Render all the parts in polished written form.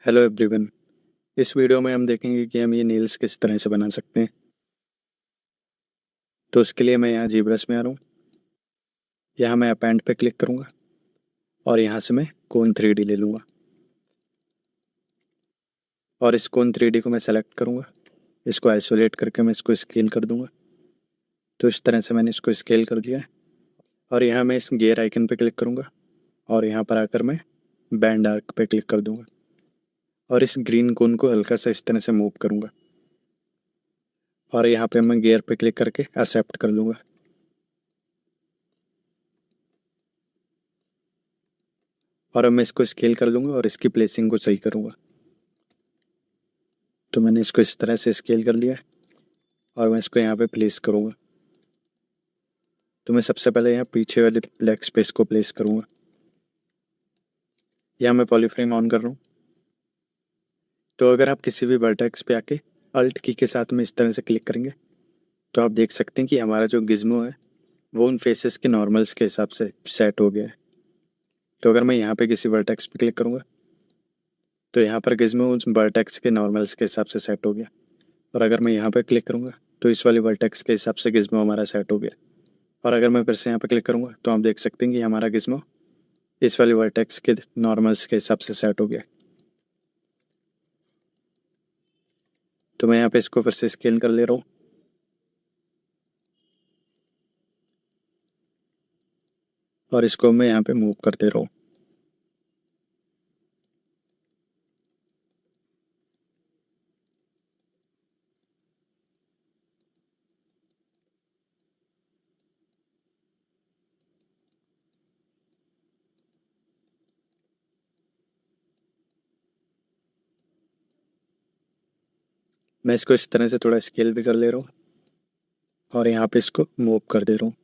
Hello everyone. इस video में हम देखेंगे कि हम ये नेल्स किस तरह से बना सकते हैं। तो उसके लिए मैं यहाँ जी ब्रश में आ रहा हूँ। यहाँ मैं अपेंड पे क्लिक करूँगा और यहाँ से मैं कोन 3D ले लूँगा और इस कोन 3D को मैं सेलेक्ट करूँगा। इसको आइसोलेट करके मैं इसको स्केल कर दूँगा। तो इस तरह से मैंने इसको स्केल कर दिया है और यहाँ मैं इस गियर आइकन पे क्लिक करूँगा और यहाँ पर आकर मैं बैंड आर्क पे क्लिक कर दूँगा और इस ग्रीन कोन को हल्का सा इस तरह से मूव करूँगा और यहाँ पे मैं गियर पे क्लिक करके एक्सेप्ट कर दूँगा और अब मैं इसको स्केल कर दूँगा और इसकी प्लेसिंग को सही करूँगा। तो मैंने इसको इस तरह से स्केल कर लिया और मैं इसको यहाँ पे प्लेस करूँगा। तो मैं सबसे पहले यहाँ पीछे वाले लेग स्पेस को प्लेस करूँगा। यहाँ मैं पॉलीफ्रेम ऑन कर रहा हूँ। तो अगर आप किसी भी वर्टेक्स पे आके अल्ट की के साथ में इस तरह से क्लिक करेंगे तो आप देख सकते हैं कि हमारा जो गिज्मो है वो उन फेसेस के नॉर्मल्स के हिसाब से सेट हो गया है। तो अगर मैं यहाँ पे किसी वर्टेक्स पे क्लिक करूँगा तो यहाँ पर गिज्मो उस वर्टेक्स के नॉर्मल्स के हिसाब से सेट हो गया और अगर मैं यहाँ पे क्लिक करूँगा तो इस वाले वर्टेक्स के हिसाब से गिज्मो हमारा सेट हो गया। और अगर मैं फिर से यहाँ पे क्लिक करूँगा तो आप देख सकते हैं कि हमारा गिज्मो इस वाले वर्टेक्स के नॉर्मल्स के हिसाब से सेट हो गया। तो मैं यहाँ पे इसको फिर से स्केल कर ले रहा हूँ और इसको मैं यहाँ पे मूव करते रहा हूँ। मैं इसको इस तरह से थोड़ा स्केल भी कर ले रहा हूँ और यहाँ पे इसको मूव कर दे रहा हूँ।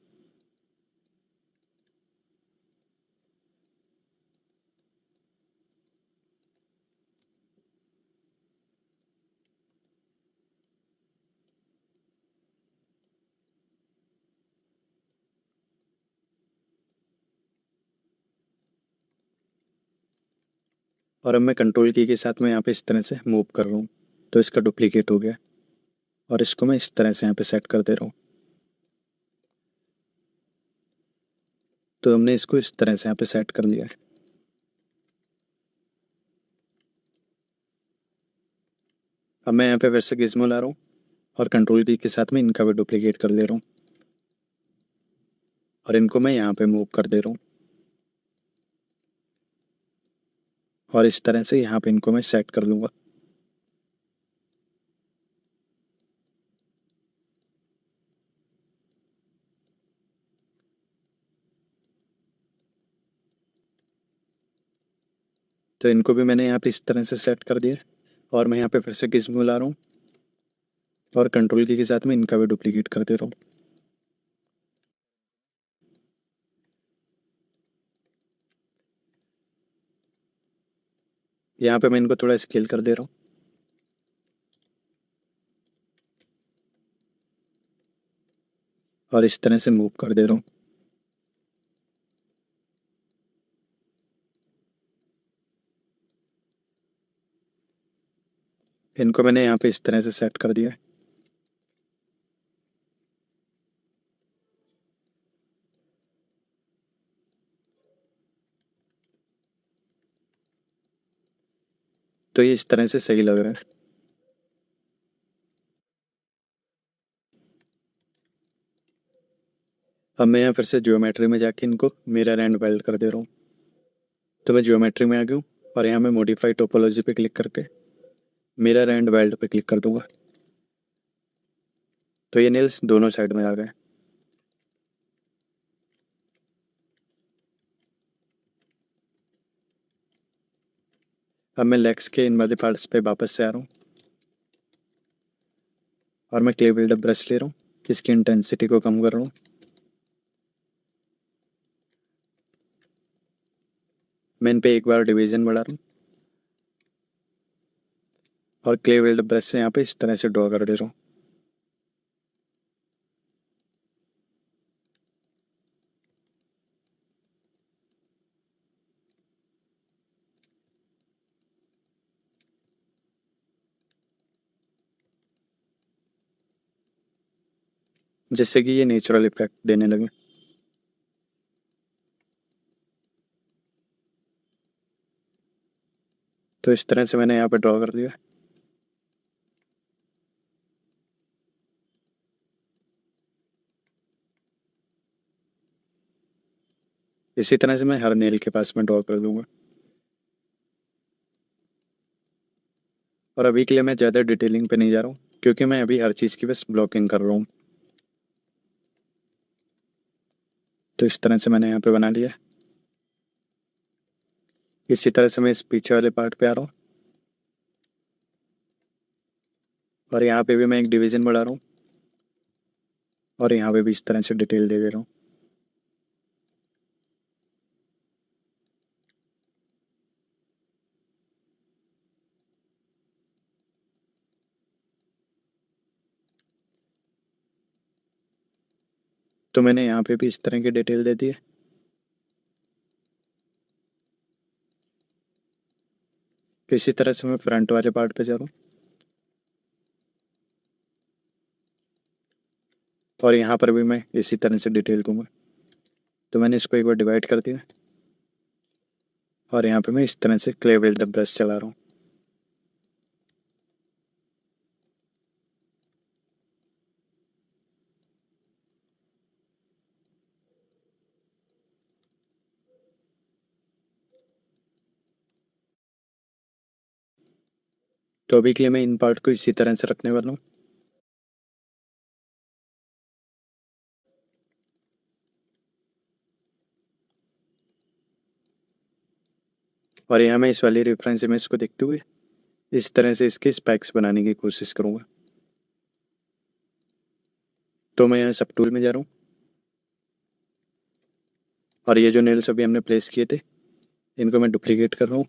और अब मैं कंट्रोल की के साथ में यहाँ पे इस तरह से मूव कर रहा हूँ तो इसका डुप्लीकेट हो गया और इसको मैं इस तरह से यहाँ पे सेट कर दे रहा हूँ। तो हमने इसको इस तरह से यहाँ पे सेट कर लिया है। अब मैं यहाँ पे फिर से गिज्मो ला रहा हूँ और कंट्रोल की के साथ में इनका भी डुप्लीकेट कर ले रहा हूँ और इनको मैं यहाँ पे मूव कर दे रहा हूँ और इस तरह से यहाँ पे इनको मैं सेट कर लूँगा। तो इनको भी मैंने यहाँ पे इस तरह से सेट कर दिया और मैं यहाँ पे फिर से गिज्मो ला रहा हूँ और कंट्रोल की के साथ में इनका भी डुप्लीकेट कर दे रहा हूँ। यहाँ पे मैं इनको थोड़ा स्केल कर दे रहा हूँ और इस तरह से मूव कर दे रहा हूँ। इनको मैंने यहाँ पे इस तरह से सेट कर दिया है। तो ये इस तरह से सही लग रहा है। अब मैं यहाँ फिर से ज्योमेट्री में जाके इनको मिरर एंड वेल्ड कर दे रहा हूँ। तो मैं ज्योमेट्री में आ गया हूँ और यहाँ मैं मॉडिफाई टोपोलॉजी पे क्लिक करके मिरर एंड वेल्ड पे क्लिक कर दूंगा। तो ये नेल्स दोनों साइड में आ गए। अब मैं लेग्स के इन वाले पार्ट्स पे वापस से आ रहा हूँ और मैं क्ले बिल्डर ब्रश ले रहा हूँ, इसकी इंटेंसिटी को कम कर रहा हूँ। मैं इन पे एक बार डिवीजन बढ़ा रहा हूँ और क्ले बिल्डर ब्रश से यहाँ पे इस तरह से ड्रॉ कर दे रहा हूँ। जिससे कि ये नेचुरल इफेक्ट देने लगे। तो इस तरह से मैंने यहाँ पे ड्रॉ कर दिया। इसी तरह से मैं हर नेल के पास में ड्रॉ कर दूंगा। और अभी के लिए मैं ज़्यादा डिटेलिंग पे नहीं जा रहा हूँ, क्योंकि मैं अभी हर चीज़ की बस ब्लॉकिंग कर रहा हूँ। तो इस तरह से मैंने यहाँ पे बना लिया। इसी तरह से मैं इस पीछे वाले पार्ट पे आ रहा हूँ, और यहाँ पे भी मैं एक डिवीज़न बढ़ा रहा हूँ, और यहाँ पे भी इस तरह से डिटेल दे रहा हूँ। तो मैंने यहाँ पे भी इस तरह की डिटेल दे दी है। इसी तरह से मैं फ्रंट वाले पार्ट पे जा रहा हूँ, और यहाँ पर भी मैं इसी तरह से डिटेल दूंगा। तो मैंने इसको एक बार डिवाइड कर दिया, और यहाँ पे मैं इस तरह से क्ले वेल्ड ब्रश चला रहा हूँ। तो अभी के लिए मैं इन पार्ट को इसी तरह से रखने वाला हूँ। और यहाँ मैं इस वाली रेफरेंस इमेज को देखते हुए इस तरह से इसके स्पेक्स बनाने की कोशिश करूँगा। तो मैं यहाँ सब टूल में जा रहा हूँ, और ये जो नेल्स अभी हमने प्लेस किए थे इनको मैं डुप्लीकेट कर रहा हूँ।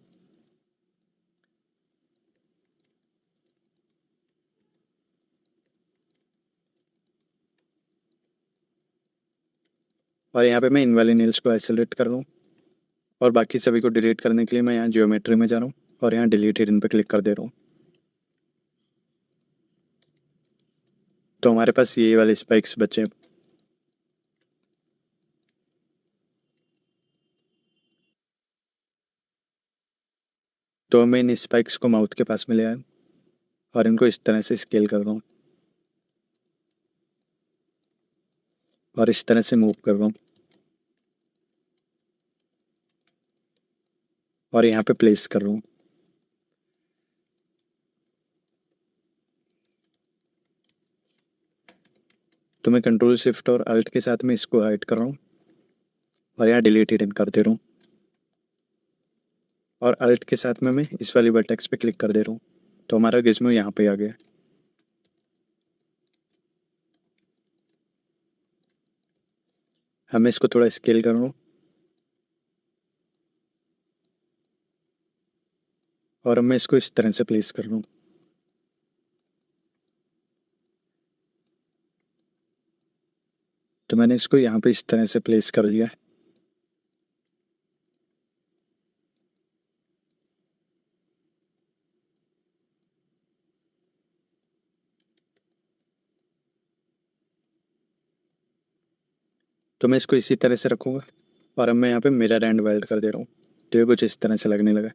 और यहाँ पे मैं इन वाले नेल्स को आइसोलेट कर रहा हूँ, और बाकी सभी को डिलीट करने के लिए मैं यहाँ जियोमेट्री में जा रहा हूँ, और यहाँ डिलीट हिडन पे क्लिक कर दे रहा हूँ। तो हमारे पास ये वाले स्पाइक्स बचे हैं। तो मैं इन स्पाइक्स को माउथ के पास में ले आया, और इनको इस तरह से स्केल कर रहा हूँ, और इस तरह से मूव कर रहा हूँ, और यहाँ पे प्लेस कर रहा हूँ। तो मैं कंट्रोल शिफ्ट और अल्ट के साथ में इसको हाइड कर रहा हूँ, और यहाँ डिलीट हिडन कर दे रहा हूँ, और अल्ट के साथ में मैं इस वाली वर्टेक्स पे क्लिक कर दे रहा हूँ। तो हमारा गिज़्मो यहाँ पे आ गया। मैं इसको थोड़ा स्केल कर रहा हूँ, और अब मैं इसको इस तरह से प्लेस कर रहा हूँ। तो मैंने इसको यहाँ पे इस तरह से प्लेस कर दिया। तो मैं इसको इसी तरह से रखूँगा, और अब मैं यहाँ पे मिरर एंड वेल्ड कर दे रहा हूँ। तो ये कुछ इस तरह से लगने लगा।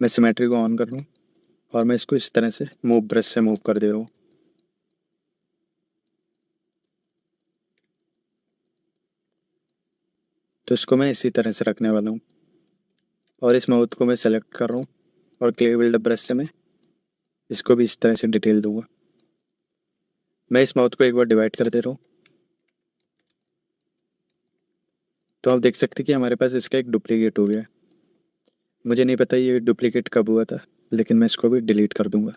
मैं सिमेट्री को ऑन कर रहा हूँ, और मैं इसको इस तरह से मूव ब्रश से मूव कर दे रहा हूँ। तो इसको मैं इसी तरह से रखने वाला हूँ, और इस माउथ को मैं सेलेक्ट कर रहा हूँ, और क्ले बिल्ड ब्रश से मैं इसको भी इस तरह से डिटेल दूंगा। मैं इस माउथ को एक बार डिवाइड कर दे रहा हूँ। तो आप देख सकते हैं कि हमारे पास इसका एक डुप्लीकेट हो गया है। मुझे नहीं पता ये डुप्लीकेट कब हुआ था, लेकिन मैं इसको भी डिलीट कर दूंगा।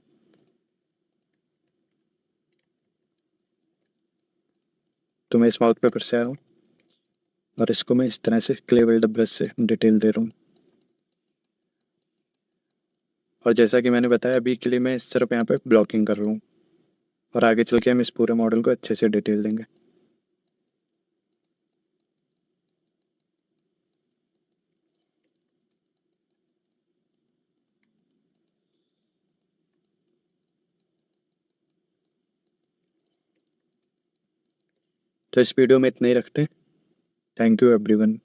तो मैं इस माउथ पे फिर से आ रहा हूँ, और इसको मैं इस तरह से क्ले बिल्ड ब्रश से डिटेल दे रहा हूँ। और जैसा कि मैंने बताया, अभी के लिए मैं सिर्फ यहाँ पे ब्लॉकिंग कर रहा हूँ, और आगे चल के हम इस पूरे मॉडल को अच्छे से डिटेल देंगे। तो इस वीडियो में इतना ही रखते हैं। Thank you everyone.